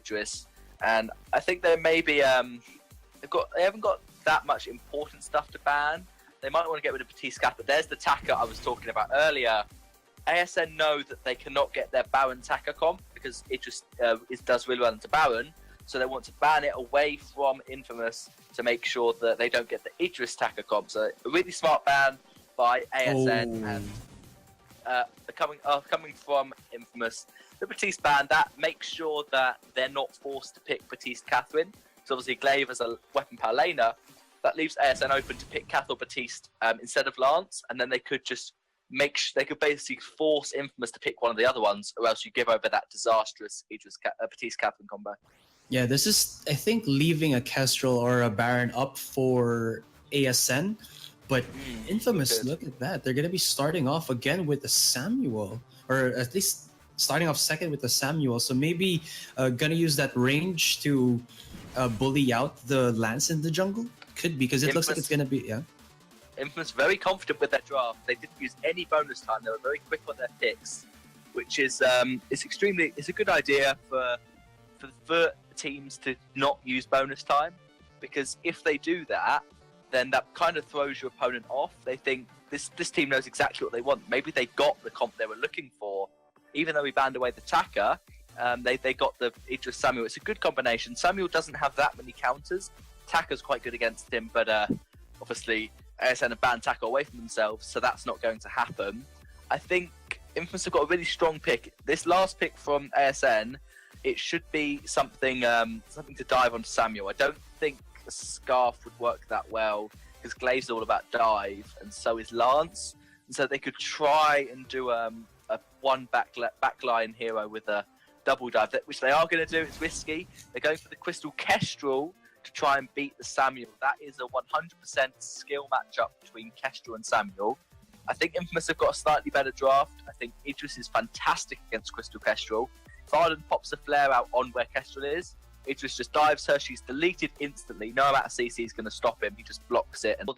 Idris, and I think they maybe they haven't got that much important stuff to ban. They might want to get rid of Batiste Cap, but there's the Taka I was talking about earlier. ASN know that they cannot get their Baron Taka comp because it just does really well into Baron, so they want to ban it away from Infamous to make sure that they don't get the Idris Taka comp. So a really smart ban by ASN, and coming from Infamous, the Batiste ban, that makes sure that they're not forced to pick Batiste Catherine. So obviously Glaive as a weapon power laner, that leaves ASN open to pick Cath or Batiste instead of Lance, and then they could just they could basically force Infamous to pick one of the other ones, or else you give over that disastrous Batiste Catherine combo. Yeah, this is, I think, leaving a Kestrel or a Baron up for ASN, but Infamous, look at that. They're going to be starting off again with the Samuel, or at least starting off second with the Samuel, so maybe going to use that range to bully out the Lance in the jungle? Could be, because it looks like it's going to be, yeah. Infamous very confident with their draft. They didn't use any bonus time. They were very quick on their picks, which is it's a good idea for teams to not use bonus time, because if they do that, then that kind of throws your opponent off. They think this team knows exactly what they want. Maybe they got the comp they were looking for, even though we banned away the Taka. They got the Idris Samuel. It's a good combination. Samuel doesn't have that many counters. Taka's quite good against him, but obviously ASN have banned Taka away from themselves, so that's not going to happen. I think Infamous have got a really strong pick. This last pick from ASN, it should be something to dive on Samuel. I don't think a Scarf would work that well, because Glaive's all about dive, and so is Lance. And so they could try and do a one backline hero with a double dive, which they are going to do. It's risky. They're going for the Crystal Kestrel to try and beat the Samuel. That is a 100% skill matchup between Kestrel and Samuel. I think Infamous have got a slightly better draft. I think Idris is fantastic against Crystal Kestrel. If Arden pops a flare out on where Kestrel is, Idris just dives her, she's deleted instantly. No amount of CC is going to stop him, he just blocks it. And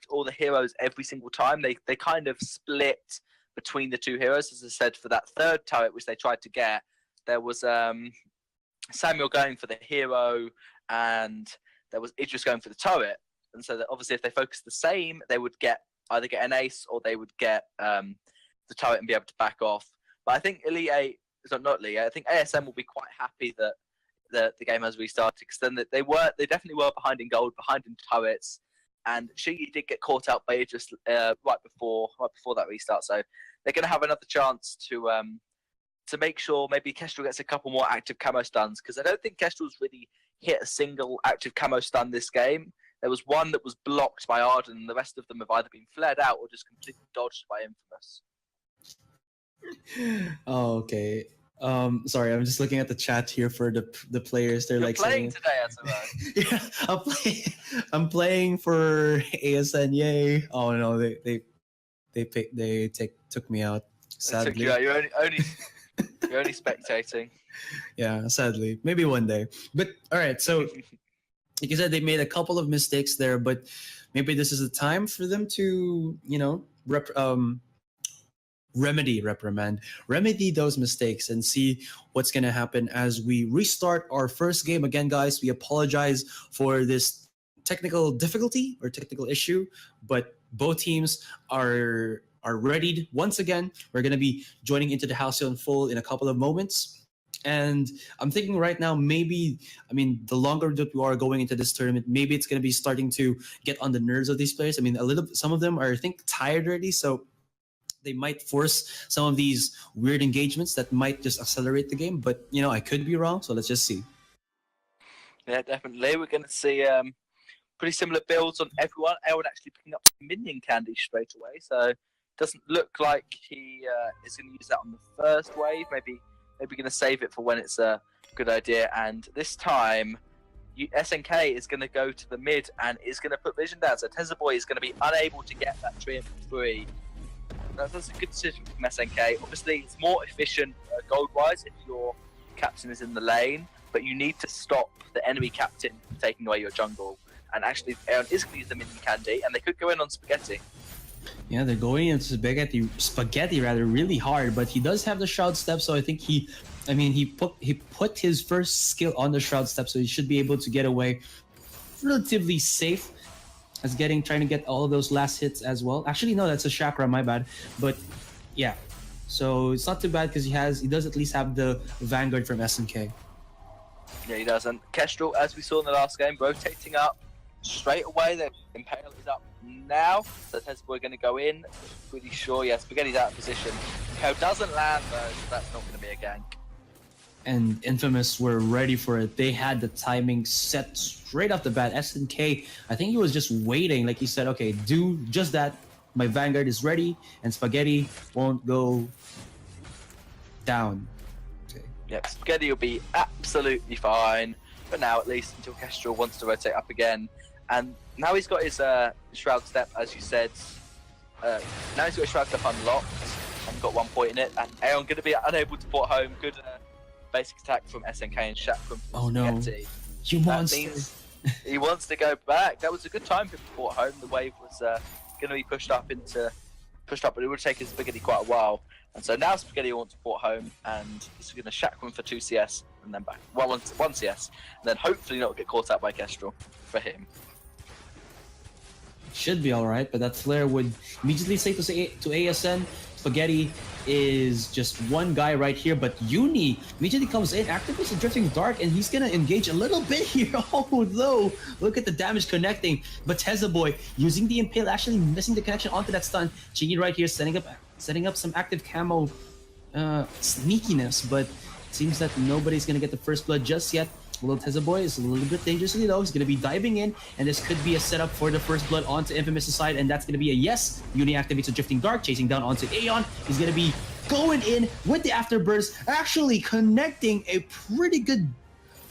all the heroes every single time, they kind of split between the two heroes. As I said, for that third turret which they tried to get, there was Samuel going for the hero, and there was Idris going for the turret. And so that obviously if they focus the same, they would either get an ace, or they would get the turret and be able to back off. But I think I think ASM will be quite happy that the game has restarted, because then they definitely were behind in gold, behind in turrets, and she did get caught out by Idris right before that restart. So they're going to have another chance to make sure maybe Kestrel gets a couple more active camo stuns, because I don't think Kestrel's really hit a single active camo stun this game. There was one that was blocked by Arden, and the rest of them have either been flared out or just completely dodged by Infamous. Oh, okay. Sorry, I'm just looking at the chat here for the players. They're You're like playing saying, today, yeah, I'm playing for ASN. Yay! Oh no, they took me out. Sadly, took you out. You're only spectating. Yeah, sadly, maybe one day. But all right, so like you said, they made a couple of mistakes there, but maybe this is the time for them to, remedy those mistakes and see what's going to happen as we restart our first game. Again, guys, we apologize for this technical difficulty or technical issue, but both teams are readied once again. We're going to be joining into the Halcyon full in a couple of moments. And I'm thinking right now, maybe, the longer that we are going into this tournament, maybe it's going to be starting to get on the nerves of these players. Some of them are, I think, tired already, so they might force some of these weird engagements that might just accelerate the game. But, I could be wrong, so let's just see. Yeah, definitely. We're going to see pretty similar builds on everyone. Elwood actually picking up some minion candy straight away, so it doesn't look like he is going to use that on the first wave. Maybe going to save it for when it's a good idea. And this time, SNK is going to go to the mid and is going to put vision down. So Tezzaboy is going to be unable to get that Triumph free. That's a good decision from SNK. Obviously, it's more efficient gold-wise if your captain is in the lane, but you need to stop the enemy captain from taking away your jungle. And actually, Aeon is going to use the minion candy, and they could go in on Spaghetti. Yeah, they're going into spaghetti really hard, but he does have the Shroud Step, so I think he I mean, he put his first skill on the Shroud Step, so he should be able to get away relatively safe as trying to get all of those last hits as well. Actually, no, that's a chakra, my bad. But yeah, so it's not too bad because he does at least have the Vanguard from SNK. Yeah, he does. And Kestrel, as we saw in the last game, rotating up straight away. The Impale is up now. So Tesboy going to go in. Pretty sure, yeah, Spaghetti's out of position. Impale doesn't land though, so that's not going to be a gank. And Infamous were ready for it. They had the timing set straight off the bat. SNK, I think he was just waiting. Like he said, okay, do just that. My Vanguard is ready, and Spaghetti won't go down. Okay. Yep, Spaghetti will be absolutely fine. But now, at least, until Kestrel wants to rotate up again. And now he's got his Shroud Step, as you said. Now he's got his Shroud Step unlocked and got 1 point in it. And Aeon going to be unable to port home. Good basic attack from SNK and Chakram. Oh no, you monster. He wants to go back. That was a good time for him to port home. The wave was going to be pushed up, but it would take Spaghetti quite a while. And so now Spaghetti wants to port home, and he's going to Chakram for 2 CS and then back. Well, 1 CS, and then hopefully not get caught out by Kestrel for him. Should be alright, but that flare would immediately say to ASN, Spaghetti is just one guy right here, but Uni immediately comes in, activates the Drifting Dark, and he's gonna engage a little bit here. Oh no, look at the damage connecting. But Boy using the Impale, actually missing the connection onto that stun. Chingy right here setting up some active camo sneakiness, but it seems that nobody's gonna get the first blood just yet. Little Boy is a little bit dangerously low. He's going to be diving in, and this could be a setup for the first blood onto Infamous' side, and that's going to be a yes. Uni activates a Drifting Dark, chasing down onto Aeon. He's going to be going in with the Afterburst, actually connecting a pretty good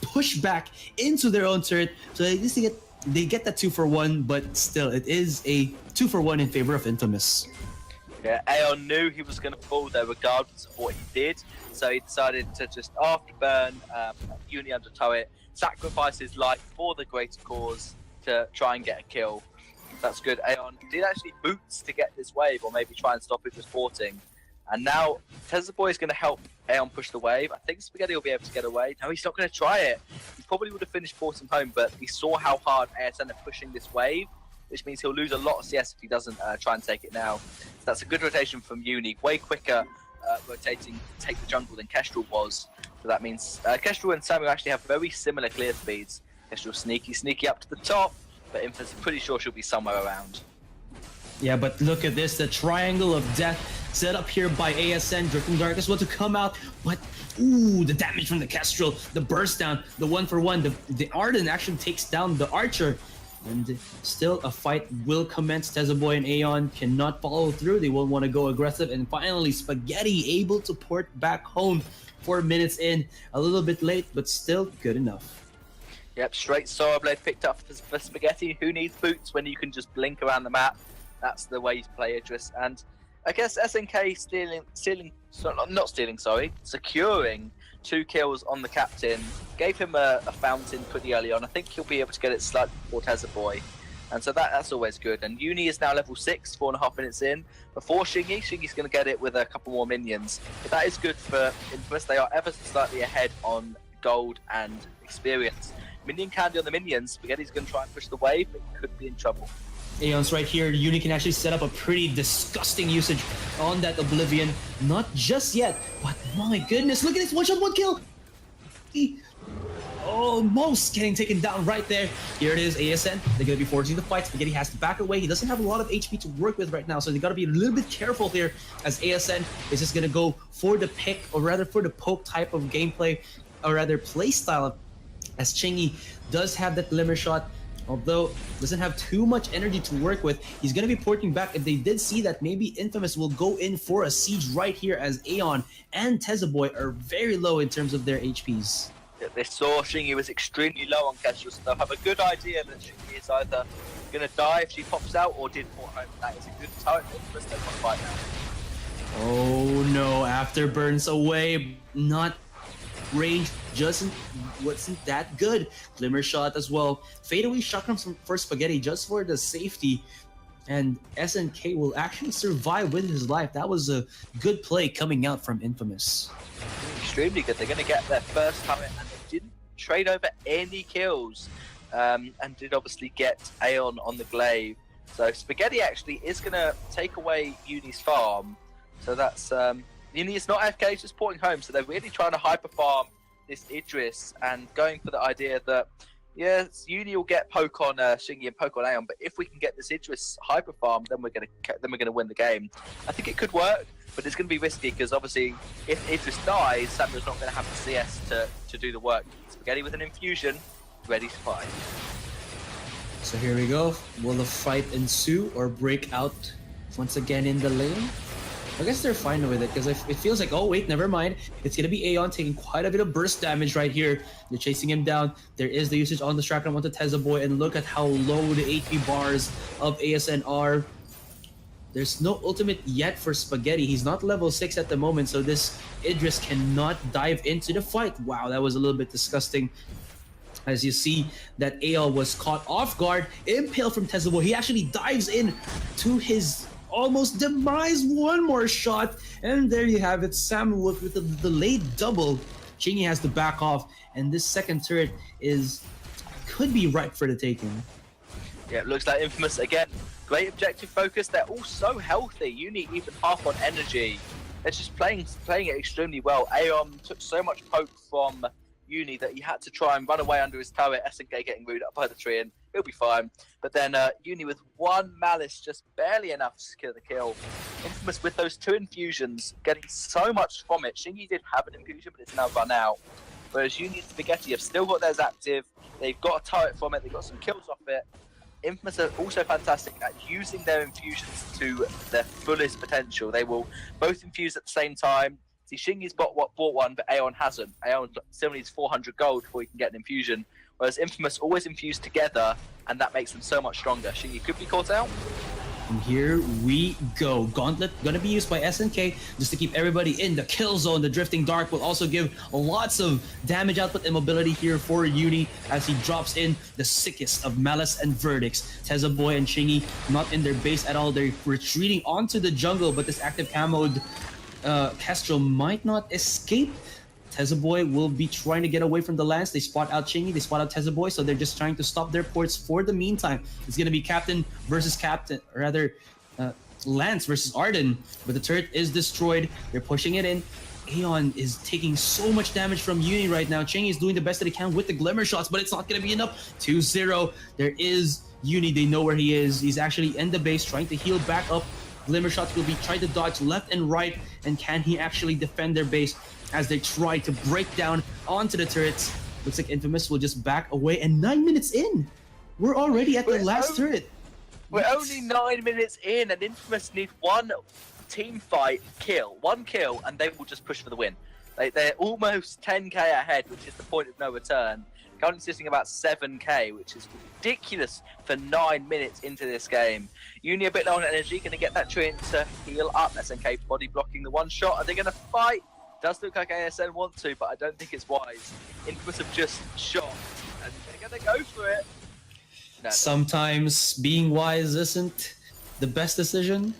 pushback into their own turret. So at least they get that 2-for-1, but still, it is a 2-for-1 in favor of Infamous. Yeah, Aeon knew he was going to fall there regardless of what he did, so he decided to just afterburn Uni under turret, sacrifice his life for the greater cause to try and get a kill. That's good. Aeon did actually boots to get this wave, or maybe try and stop it with porting. And now Boy is going to help Aeon push the wave. I think Spaghetti will be able to get away. No, he's not going to try it. He probably would have finished porting home, but he saw how hard ASN are pushing this wave, which means he'll lose a lot of CS if he doesn't try and take it now. So that's a good rotation from Uni, way quicker rotating to take the jungle than Kestrel was. So that means Kestrel and Samuel actually have very similar clear speeds. Kestrel sneaky up to the top, but Infamous is pretty sure she'll be somewhere around. Yeah, but look at this, the triangle of death set up here by ASN. Drifting Dark is what to come out, but ooh, the damage from the Kestrel, the burst down, the 1-for-1, the Arden actually takes down the Archer. And still a fight will commence. Boy and Aeon cannot follow through. They won't want to go aggressive. And finally, Spaghetti able to port back home 4 minutes in. A little bit late, but still good enough. Yep, straight Sora Blade picked up for Spaghetti. Who needs boots when you can just blink around the map? That's the way to play Idris. And I guess SNK securing 2 kills on the captain, gave him a fountain pretty early on. I think he'll be able to get it slightly before Boy, and so that's always good. And Uni is now level 6, 4.5 minutes in. Before Shingy, Shingy's going to get it with a couple more minions. But that is good for Infamous. They are ever so slightly ahead on gold and experience. Minion candy on the minions. Spaghetti's going to try and push the wave, but he could be in trouble. Aeon's right here. Uni can actually set up a pretty disgusting usage on that Oblivion. Not just yet, but my goodness, look at this, 1-shot, 1 kill! He almost getting taken down right there. Here it is, ASN. They're going to be forcing the fight. Spaghetti has to back away. He doesn't have a lot of HP to work with right now, so they got to be a little bit careful here as ASN is just going to go for the pick, or rather for the poke type of gameplay, or rather play style, as Chingy does have that glimmer shot. Although doesn't have too much energy to work with, he's going to be porting back. If they did see that maybe Infamous will go in for a siege right here, as Aeon and Boy are very low in terms of their HPs. Yeah, they saw Shingy was extremely low on Kestrel, so they'll have a good idea that Shingy is either going to die if she pops out or did port home. That is a good turret for Infamous. They want to fight now. Oh no, Afterburns away. Not range wasn't that good. Glimmer shot as well. Fadeaway shotgun for Spaghetti just for the safety and SNK will actually survive with his life. That was a good play coming out from Infamous. Extremely good. They're going to get their first turret, and they didn't trade over any kills, and did obviously get Aeon on the glaive. So Spaghetti actually is going to take away Uni's farm. So that's Uni is not AFK, it's just porting home. So they're really trying to hyper farm this Idris and going for the idea that yes, Uni will get poke on Shingy and poke on Aeon, but if we can get this Idris hyper farm, then we're gonna win the game. I think it could work, but it's gonna be risky because obviously if Idris dies, Samuel's not gonna have the CS to do the work. Spaghetti with an infusion, ready to fight. So here we go. Will the fight ensue or break out once again in the lane? I guess they're fine with it because it feels like, oh wait, never mind. It's gonna be Aeon taking quite a bit of burst damage right here. They're chasing him down. There is the usage on the Stratcom onto Teza Boy, and look at how low the HP bars of ASN are. There's no ultimate yet for Spaghetti. He's not level 6 at the moment, so this Idris cannot dive into the fight. Wow, that was a little bit disgusting. As you see that Aeon was caught off guard, impaled from Teza Boy. He actually dives in to his almost demise. One more shot, and there you have it. Samuel with the delayed double. Chingy has to back off, and this second turret could be ripe for the taking. Yeah, it looks like Infamous again. Great objective focus. They're all so healthy. Uni even half on energy. They're just playing it extremely well. Aeon took so much poke from Uni that he had to try and run away under his turret. SNK getting rooted up by the tree, and he'll be fine. But then Uni with one malice, just barely enough to secure the kill. Infamous with those 2 infusions, getting so much from it. Shingy did have an infusion, but it's now run out. Whereas Uni and Spaghetti have still got theirs active. They've got a turret from it. They've got some kills off it. Infamous are also fantastic at using their infusions to their fullest potential. They will both infuse at the same time. See, Shingy's bought one, but Aeon hasn't. Aeon still needs 400 gold before he can get an infusion, whereas Infamous always infuse together, and that makes them so much stronger. Shingy could be caught out. And here we go. Gauntlet gonna be used by SNK just to keep everybody in the kill zone. The Drifting Dark will also give lots of damage output and mobility here for Uni as he drops in the sickest of Malice and Verdicts. Teza Boy and Shingy not in their base at all. They're retreating onto the jungle, but this active camoed Kestrel might not escape. Teza Boy will be trying to get away from the Lance. They spot out Chingy, they spot out Teza Boy, so they're just trying to stop their ports for the meantime. It's going to be Captain versus Captain, or rather, Lance versus Arden. But the turret is destroyed. They're pushing it in. Aeon is taking so much damage from Uni right now. Chingy is doing the best that he can with the Glimmer shots, but it's not going to be enough. 2-0. There is Uni. They know where he is. He's actually in the base trying to heal back up. Glimmer shots will be trying to dodge left and right. And can he actually defend their base as they try to break down onto the turrets? Looks like Infamous will just back away. And 9 minutes in, we're already at the last turret. We're only 9 minutes in, and Infamous need one team fight one kill, and they will just push for the win. They're almost 10k ahead, which is the point of no return. Currently sitting about 7k, which is ridiculous for 9 minutes into this game. Uni a bit low on energy, going to get that Treant to heal up. SNK body blocking the one shot. Are they going to fight? Does look like ASN want to, but I don't think it's wise. Infamous have just shot, and they're going to go for it. No. Sometimes being wise isn't the best decision.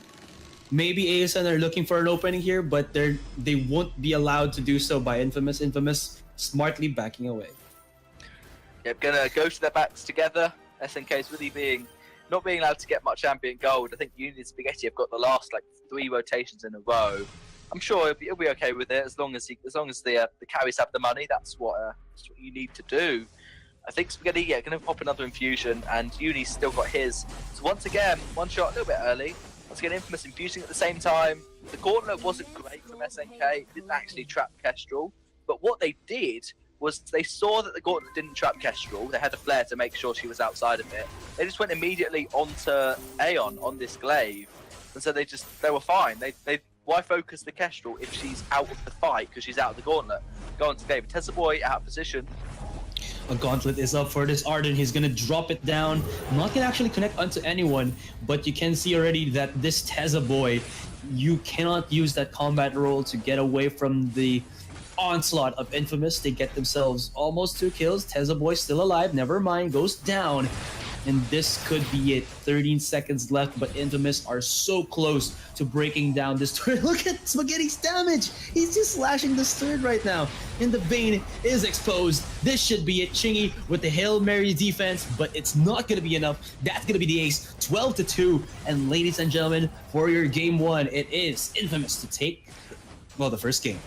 Maybe ASN are looking for an opening here, but they won't be allowed to do so by Infamous. Infamous smartly backing away. Yeah, gonna go to their backs together. SNK is really not being allowed to get much ambient gold. I think Uni and Spaghetti have got the last 3 rotations in a row. I'm sure he'll be okay with it as long as the carries have the money. That's what you need to do. I think Spaghetti, going to pop another infusion, and Uni's still got his. So once again, one shot a little bit early. Once again, Infamous infusing at the same time. The Gauntlet wasn't great from SNK. It didn't actually trap Kestrel. But what they did was they saw that the Gauntlet didn't trap Kestrel. They had a flare to make sure she was outside of it. They just went immediately onto Aeon on this glaive. And so they were fine. Why focus the Kestrel if she's out of the fight because she's out of the Gauntlet? Go on to glaive. Teza Boy out of position. A Gauntlet is up for this Arden. He's gonna drop it down. Not gonna actually connect onto anyone, but you can see already that this Teza Boy, you cannot use that combat role to get away from the onslaught of Infamous. They get themselves almost 2 kills. Teza Boy still alive. Never mind, goes down. and this could be it. 13 seconds left, but Infamous are so close to breaking down this turret. Look at Spaghetti's damage. He's just slashing this turret right now. And the Vayne is exposed. This should be it. Chingy with the Hail Mary defense, but it's not going to be enough. That's going to be the ace. 12-2. And ladies and gentlemen, for your game one, it is Infamous to take, well, the first game.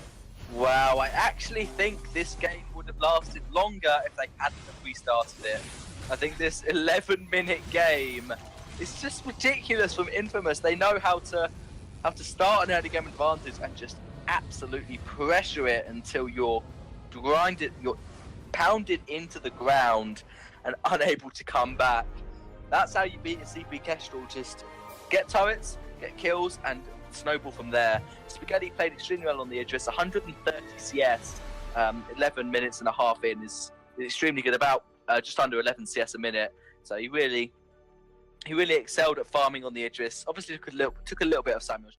Wow, I actually think this game would have lasted longer if they hadn't have restarted it. I think this 11-minute game is just ridiculous from Infamous. They know how to start an early game advantage and just absolutely pressure it until you're pounded into the ground and unable to come back. That's how you beat a CP Kestrel. Just get turrets, get kills, and snowball from there. Spaghetti played extremely well on the Idris. 130 CS, 11 minutes and a half in is extremely good. About just under 11 CS a minute. So he really excelled at farming on the Idris. Obviously took a little bit of Samuel's